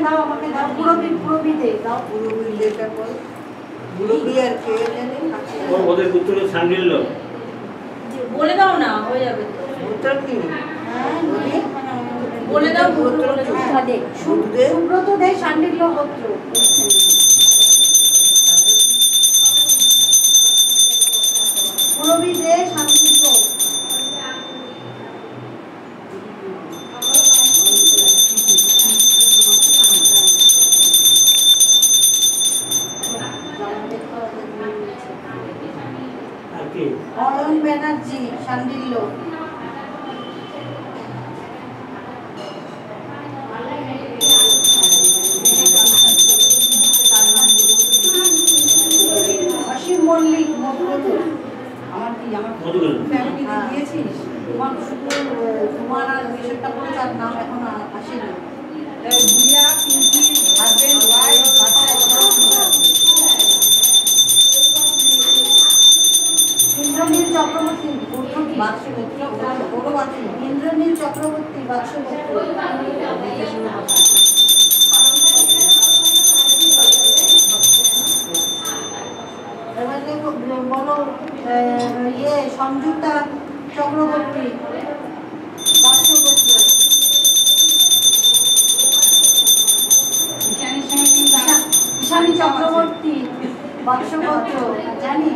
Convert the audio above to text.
দাও আমাকে দাও পুরবি দে দাও পুরবি লেটা বল পুরবি আর কে জানে ওদের উত্তরে সান্ডিল্য বলে দাও না হয়ে যাবে তো উত্তর কি বলে দাও গোত্র দে সুব্রত দে শান্ডিল্য গোত্র পুরবি দে শান্ডিল্য অয়ন ব্যানার্জি শান্ডিল্য অসীম মল্লিক মধুকর আমার কি আমার ফ্যামিলি দিয়েছিস তোমার শুধু তোমার আর বিষয়টা বলে তার নাম এখন আসেনি ভুয়া পিঙ্কি হাজবেন্ড ওয়াইফ বাচ্চা ইন্দ্রনীল চক্রবর্তী ইন্দ্রনীল চক্রবর্তী বাক্স বলো ইয়ে সংযুক্তা চক্রবর্তী বাক্স ঈশানী চক্রবর্তী বাক্স জানি